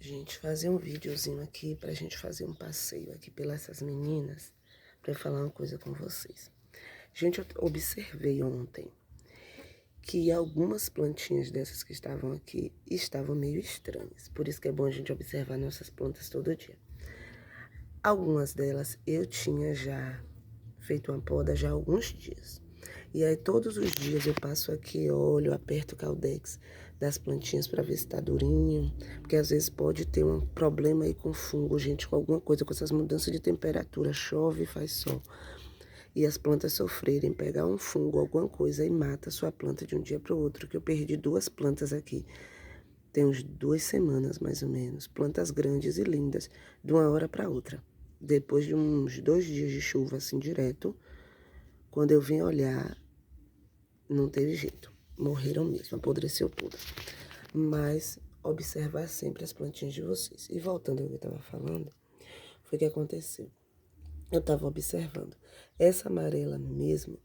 Gente, fazer um videozinho aqui pra gente fazer um passeio aqui pelas essas meninas, pra eu falar uma coisa com vocês. Gente, eu observei ontem que algumas plantinhas dessas que estavam aqui estavam meio estranhas. Por isso que é bom a gente observar nossas plantas todo dia. Algumas delas eu tinha já feito uma poda já há alguns dias. E aí todos os dias eu passo aqui, olho, aperto o Caldex das plantinhas para ver se tá durinho, porque às vezes pode ter um problema aí com fungo, gente, com alguma coisa, com essas mudanças de temperatura, chove e faz sol. E as plantas sofrerem, pegar um fungo, alguma coisa e mata a sua planta de um dia para o outro, que eu perdi duas plantas aqui. Tem uns 2 semanas, mais ou menos. Plantas grandes e lindas, de uma hora para outra. Depois de uns 2 dias de chuva, assim, direto, quando eu vim olhar, não teve jeito. Morreram mesmo, apodreceu tudo. Mas observar sempre as plantinhas de vocês. E voltando ao que eu estava falando, foi o que aconteceu. Eu estava observando. Essa amarela mesmo,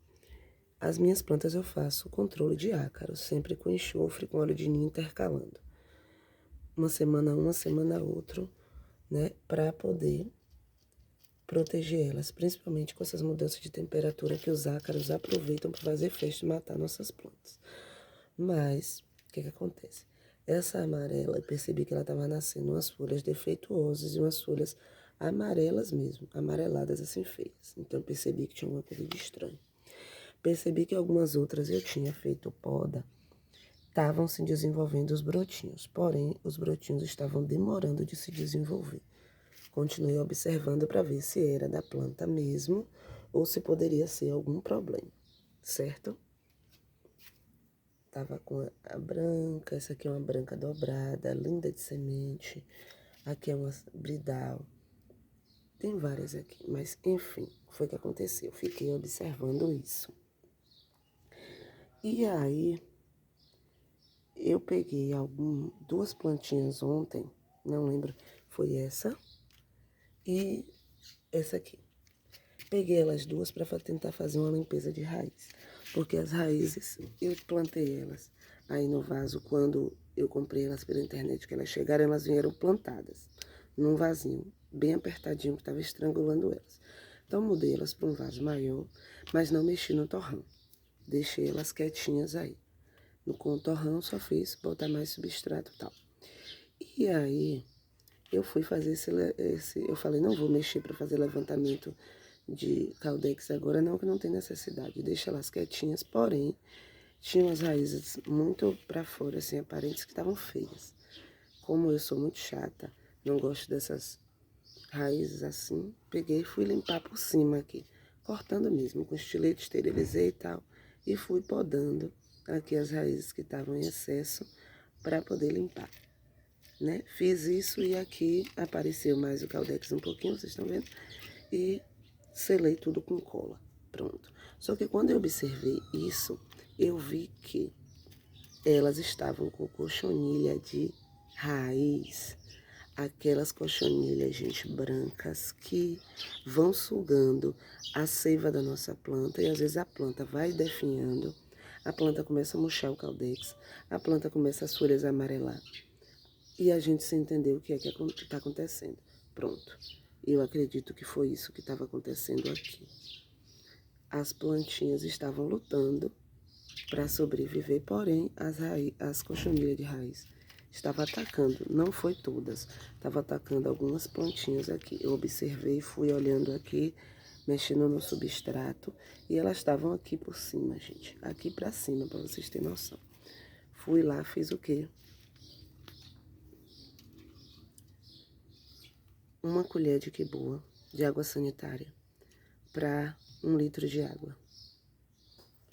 as minhas plantas eu faço controle de ácaro, sempre com enxofre, com óleo de ninho intercalando. Uma semana outra, né? Para poder proteger elas, principalmente com essas mudanças de temperatura que os ácaros aproveitam para fazer festa e matar nossas plantas. Mas, o que acontece? Essa amarela, eu percebi que ela estava nascendo umas folhas defeituosas e umas folhas amarelas mesmo, amareladas assim feias. Então, eu percebi que tinha alguma coisa de estranho. Percebi que algumas outras eu tinha feito poda, estavam se desenvolvendo os brotinhos, porém, os brotinhos estavam demorando de se desenvolver. Continuei observando para ver se era da planta mesmo ou se poderia ser algum problema, certo? Tava com a branca, essa aqui é uma branca dobrada, linda de semente. Aqui é uma bridal. Tem várias aqui, mas enfim, foi o que aconteceu. Fiquei observando isso. E aí, eu peguei duas plantinhas ontem, não lembro, foi essa e essa aqui. Peguei elas duas para tentar fazer uma limpeza de raiz, porque as raízes, eu plantei elas aí no vaso, quando eu comprei elas pela internet, que elas chegaram, elas vieram plantadas num vasinho bem apertadinho que estava estrangulando elas. Então mudei elas para um vaso maior, mas não mexi no torrão, deixei elas quietinhas aí. Com o torrão só fiz botar mais substrato e tal. E aí eu fui fazer eu falei, não vou mexer para fazer levantamento de Caldex agora, não, que não tem necessidade, deixa elas quietinhas, porém, tinham as raízes muito para fora, assim, aparentes que estavam feias. Como eu sou muito chata, não gosto dessas raízes assim, peguei e fui limpar por cima aqui, cortando mesmo, com estilete, esterilizei e tal, e fui podando aqui as raízes que estavam em excesso para poder limpar, né? Fiz isso e aqui apareceu mais o Caldex um pouquinho, vocês estão vendo? E selei tudo com cola. Pronto. Só que quando eu observei isso, eu vi que elas estavam com cochonilha de raiz. Aquelas cochonilhas, gente, brancas, que vão sugando a seiva da nossa planta e às vezes a planta vai definhando, a planta começa a murchar o caldex, a planta começa as folhas a amarelar. E a gente se entendeu o que é que está acontecendo. Pronto. Eu acredito que foi isso que estava acontecendo aqui. As plantinhas estavam lutando para sobreviver, porém as cochonilhas de raiz estavam atacando, não foi todas, estava atacando algumas plantinhas aqui. Eu observei, fui olhando aqui, mexendo no substrato, e elas estavam aqui por cima, gente, aqui para cima, para vocês terem noção. Fui lá, fiz o quê? Uma colher de quiboa de água sanitária para 1 litro de água.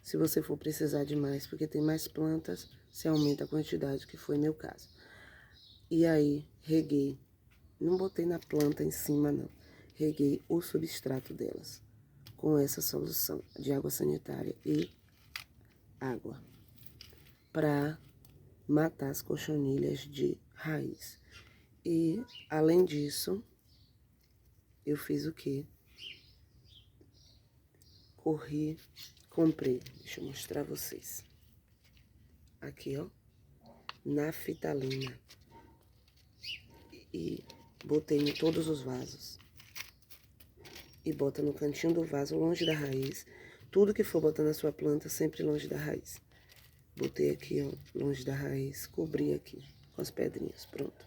Se você for precisar de mais, porque tem mais plantas, você aumenta a quantidade, que foi meu caso. E aí, reguei. Não botei na planta em cima, não. Reguei o substrato delas com essa solução de água sanitária e água para matar as cochonilhas de raiz. E, além disso, eu fiz o quê? Corri, comprei. Deixa eu mostrar pra vocês. Aqui, ó. Naftalina. e botei em todos os vasos. E bota no cantinho do vaso, longe da raiz. Tudo que for botar na sua planta, sempre longe da raiz. Botei aqui, ó, longe da raiz, cobri aqui com as pedrinhas, pronto.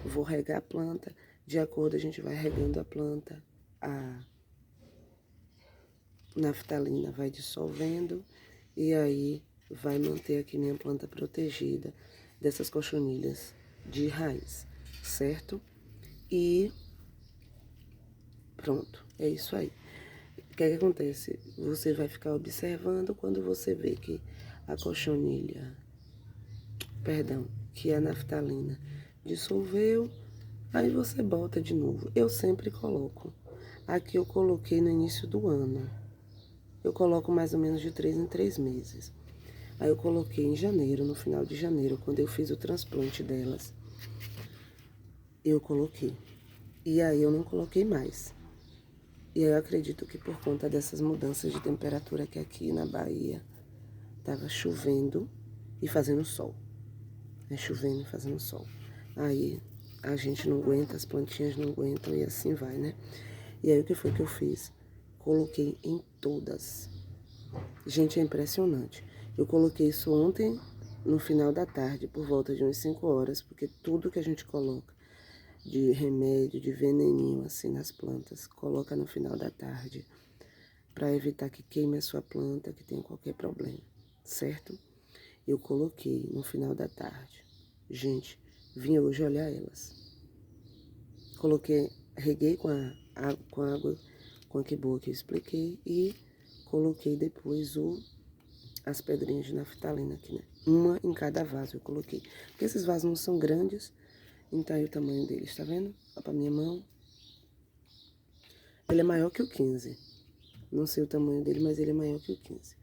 Vou regar a planta, de acordo a gente vai regando a planta, a naftalina vai dissolvendo e aí vai manter aqui minha planta protegida dessas cochonilhas de raiz, certo? E pronto, é isso aí. O que é que acontece? Você vai ficar observando quando você vê que a cochonilha, perdão, que a naftalina dissolveu, aí você bota de novo. Eu sempre coloco. Aqui eu coloquei no início do ano. Eu coloco mais ou menos de 3 em 3 meses. Aí eu coloquei em janeiro, no final de janeiro, quando eu fiz o transplante delas. Eu coloquei. E aí eu não coloquei mais. E aí eu acredito que por conta dessas mudanças de temperatura que aqui na Bahia tava chovendo e fazendo sol. É chovendo e fazendo sol. Aí a gente não aguenta, as plantinhas não aguentam e assim vai, né? E aí o que foi que eu fiz? Coloquei em todas. Gente, é impressionante. Eu coloquei isso ontem, no final da tarde, por volta de umas 5 horas, porque tudo que a gente coloca de remédio, de veneninho, assim, nas plantas, coloca no final da tarde, para evitar que queime a sua planta, que tenha qualquer problema, certo? Eu coloquei no final da tarde. Gente, vim hoje olhar elas. Coloquei, reguei com a água, com a que boa que eu expliquei, e coloquei depois as pedrinhas de naftalina aqui, né? Uma em cada vaso eu coloquei. Porque esses vasos não são grandes, então aí o tamanho deles, tá vendo? Ó pra minha mão. Ele é maior que o 15. Não sei o tamanho dele, mas ele é maior que o 15.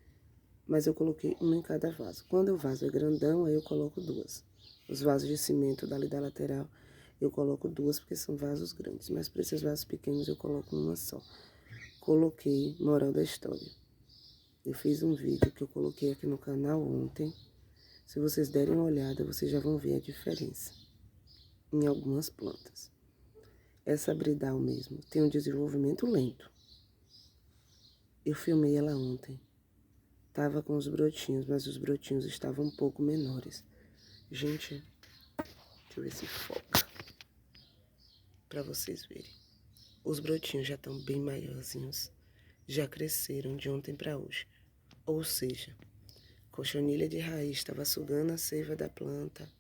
Mas eu coloquei uma em cada vaso. Quando o vaso é grandão, aí eu coloco duas. Os vasos de cimento dali da lateral, eu coloco duas, porque são vasos grandes. Mas para esses vasos pequenos, eu coloco uma só. Coloquei, moral da história. Eu fiz um vídeo que eu coloquei aqui no canal ontem. Se vocês derem uma olhada, vocês já vão ver a diferença em algumas plantas. Essa bridal mesmo tem um desenvolvimento lento. Eu filmei ela ontem. Tava com os brotinhos, mas os brotinhos estavam um pouco menores. Gente, deixa eu ver se foca. Pra vocês verem. Os brotinhos já estão bem maiorzinhos. Já cresceram de ontem pra hoje. Ou seja, cochonilha de raiz estava sugando a seiva da planta.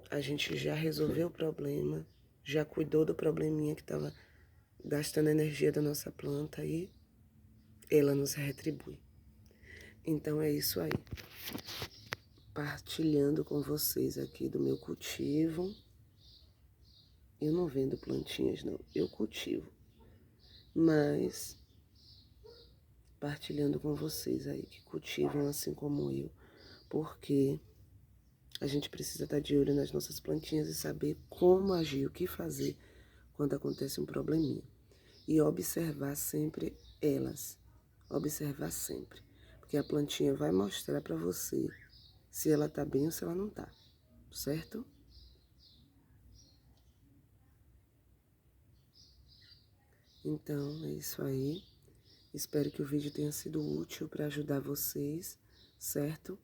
A gente já resolveu o problema. Já cuidou do probleminha que estava gastando a energia da nossa planta e ela nos retribui. Então é isso aí. Partilhando com vocês aqui do meu cultivo. Eu não vendo plantinhas, não. Eu cultivo. Mas partilhando com vocês aí que cultivam assim como eu. Porque a gente precisa estar de olho nas nossas plantinhas e saber como agir, o que fazer quando acontece um probleminha. E observar sempre elas. Observar sempre. Porque a plantinha vai mostrar para você se ela tá bem ou se ela não tá. Certo? Então, é isso aí. Espero que o vídeo tenha sido útil para ajudar vocês, certo?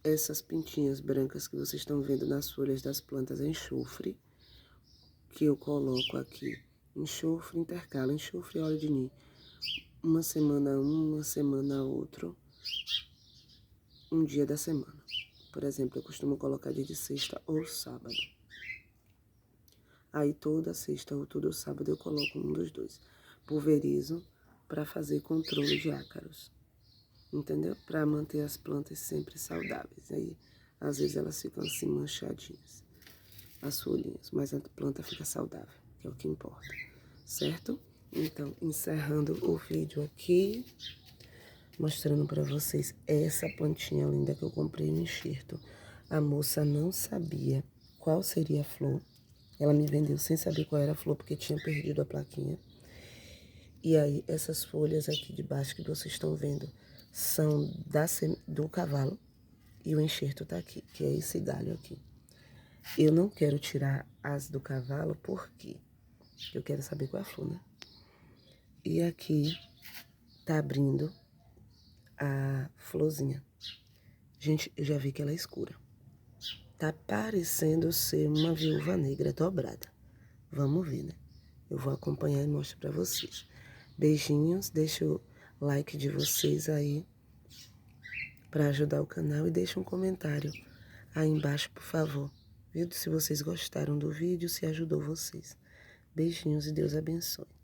Essas pintinhas brancas que vocês estão vendo nas folhas das plantas é enxofre, que eu coloco aqui. Enxofre, intercala, enxofre e óleo de ninho. Uma semana outro, um dia da semana. Por exemplo, eu costumo colocar dia de sexta ou sábado. Aí toda sexta ou todo sábado eu coloco um dos dois. Pulverizo para fazer controle de ácaros. Entendeu? Para manter as plantas sempre saudáveis. Aí, às vezes elas ficam assim manchadinhas, as folhinhas, mas a planta fica saudável, que é o que importa, certo? Então, encerrando o vídeo aqui, mostrando para vocês essa plantinha linda que eu comprei no enxerto. A moça não sabia qual seria a flor. Ela me vendeu sem saber qual era a flor, porque tinha perdido a plaquinha. E aí, essas folhas aqui de baixo que vocês estão vendo são do cavalo. E o enxerto tá aqui, que é esse galho aqui. Eu não quero tirar as do cavalo, porque eu quero saber qual é a flor, né? E aqui tá abrindo a florzinha. Gente, eu já vi que ela é escura. Tá parecendo ser uma viúva negra dobrada. Vamos ver, né? Eu vou acompanhar e mostro pra vocês. Beijinhos, deixa o like de vocês aí para ajudar o canal e deixa um comentário aí embaixo, por favor. Viu? Se vocês gostaram do vídeo, se ajudou vocês. Beijinhos e Deus abençoe.